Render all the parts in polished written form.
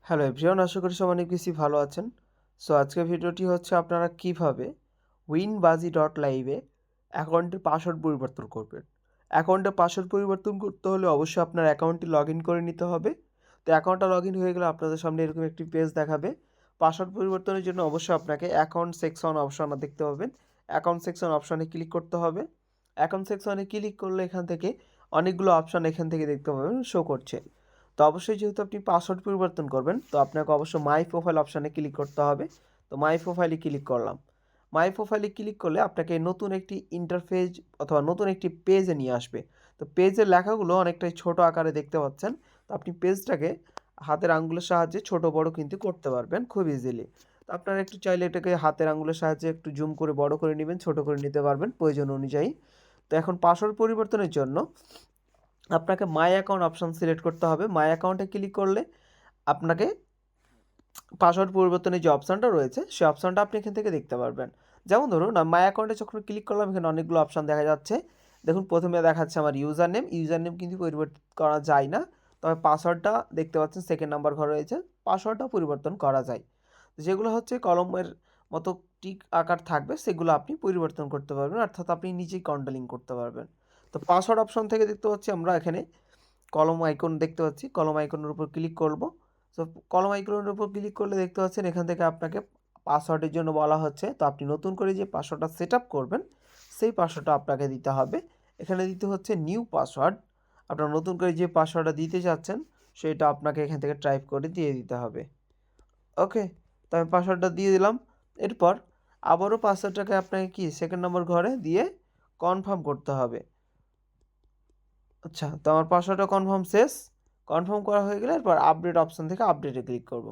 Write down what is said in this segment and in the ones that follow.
Hello everyone, আশা করি সব অনেক বেশি ভালো আছেন। সো আজকের ভিডিওটি হচ্ছে আপনারা কিভাবে winbazi.live এ অ্যাকাউন্টের পাসওয়ার্ড পরিবর্তন করবেন। অ্যাকাউন্টের পাসওয়ার্ড পরিবর্তন করতে হলে অবশ্যই আপনার অ্যাকাউন্টটি লগ ইন করে নিতে হবে। তো অ্যাকাউন্টটা লগ ইন হয়ে গেলে আপনাদের সামনে এরকম একটি পেজ দেখাবে। পাসওয়ার্ড পরিবর্তনের জন্য অবশ্যই আপনাকে অ্যাকাউন্ট সেকশন অপশন দেখতে পাবেন। অ্যাকাউন্ট সেকশন অপশনে ক্লিক করতে হবে। অ্যাকাউন্ট সেকশনে ক্লিক করলে এখান থেকে অনেকগুলো অপশন এখান থেকে দেখতে পাবেন শো করছে। তো অবশ্যই যেহেতু আপনি পাসওয়ার্ড পরিবর্তন করবেন, তো আপনাকে অবশ্যই মাই প্রোফাইল অপশানে ক্লিক করতে হবে। তো মাই প্রোফাইলে ক্লিক করলাম। মাই প্রোফাইলে ক্লিক করলে আপনাকে নতুন একটি ইন্টারফেস অথবা নতুন একটি পেজে নিয়ে আসবে। তো পেজের লেখাগুলো অনেকটাই ছোট আকারে দেখতে পাচ্ছেন। তো আপনি পেজটাকে হাতের আঙ্গুলের সাহায্যে ছোট বড় কিন্তু করতে পারবেন খুব ইজিলি। তো আপনারা একটু চাইলে এটাকে হাতের আঙ্গুলের সাহায্যে একটু জুম করে বড় করে নেবেন, ছোট করে নিতে পারবেন প্রয়োজন অনুযায়ী। তো এখন পাসওয়ার্ড পরিবর্তনের জন্য আপনাকে মাই অ্যাকাউন্ট অপশন সিলেক্ট করতে হবে। মাই অ্যাকাউন্টে ক্লিক করলে আপনাকে পাসওয়ার্ড পরিবর্তনের যে অপশানটা রয়েছে সেই অপশানটা আপনি এখান থেকে দেখতে পারবেন। যেমন ধরুন মাই অ্যাকাউন্টে যখন ক্লিক করলাম এখানে অনেকগুলো অপশান দেখা যাচ্ছে। দেখুন প্রথমে দেখাচ্ছে আমার ইউজার নেম কিন্তু পরিবর্তন করা যায় না, তবে পাসওয়ার্ডটা দেখতে পাচ্ছেন সেকেন্ড নাম্বার ঘর রয়েছে, পাসওয়ার্ডটা পরিবর্তন করা যায়। যেগুলো হচ্ছে কলমের মতো টিক আকার থাকবে সেগুলো আপনি পরিবর্তন করতে পারবেন, অর্থাৎ আপনি নিজেই কন্ট্রোলিং করতে পারবেন। তো পাসওয়ার্ড অপশন থেকে দেখতে পাচ্ছি আমরা এখানে কলম আইকন দেখতে পাচ্ছি, কলম আইকনের উপর ক্লিক করব। সো কলম আইকনের উপর ক্লিক করলে দেখতে পাচ্ছেন এখান থেকে আপনাকে পাসওয়ার্ডের জন্য বলা হচ্ছে। তো আপনি নতুন করে যে পাসওয়ার্ডটা সেট আপ করবেন সেই পাসওয়ার্ডটা আপনাকে দিতে হবে। এখানে দিতে হচ্ছে নিউ পাসওয়ার্ড। আপনার নতুন করে যে পাসওয়ার্ডটা দিতে চাচ্ছেন সেটা আপনাকে এখান থেকে টাইপ করে দিয়ে দিতে হবে। ওকে, তো আমি পাসওয়ার্ডটা দিয়ে দিলাম। এরপর আবারও পাসওয়ার্ডটাকে আপনাকে কি সেকেন্ড নম্বর ঘরে দিয়ে কনফার্ম করতে হবে। আচ্ছা, তো আমার পাসওয়ার্ডটা কনফার্ম শেষ। কনফার্ম করা হয়ে গেলে এরপর আপডেট অপশন থেকে আপডেটে ক্লিক করব।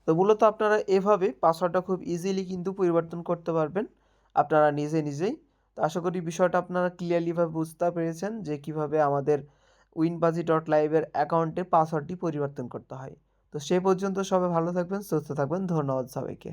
তো মূলত আপনারা এভাবে পাসওয়ার্ডটা খুব ইজিলি কিন্তু পরিবর্তন করতে পারবেন আপনারা নিজেই। তো আশা করি বিষয়টা আপনারা ক্লিয়ারলিভাবে বুঝতে পেরেছেন যে কিভাবে আমাদের winbazi.live এর অ্যাকাউন্টে পাসওয়ার্ডটি পরিবর্তন করতে হয়। তো সে পর্যন্ত সবাই ভালো থাকবেন, সুস্থ থাকবেন। ধন্যবাদ সবাইকে।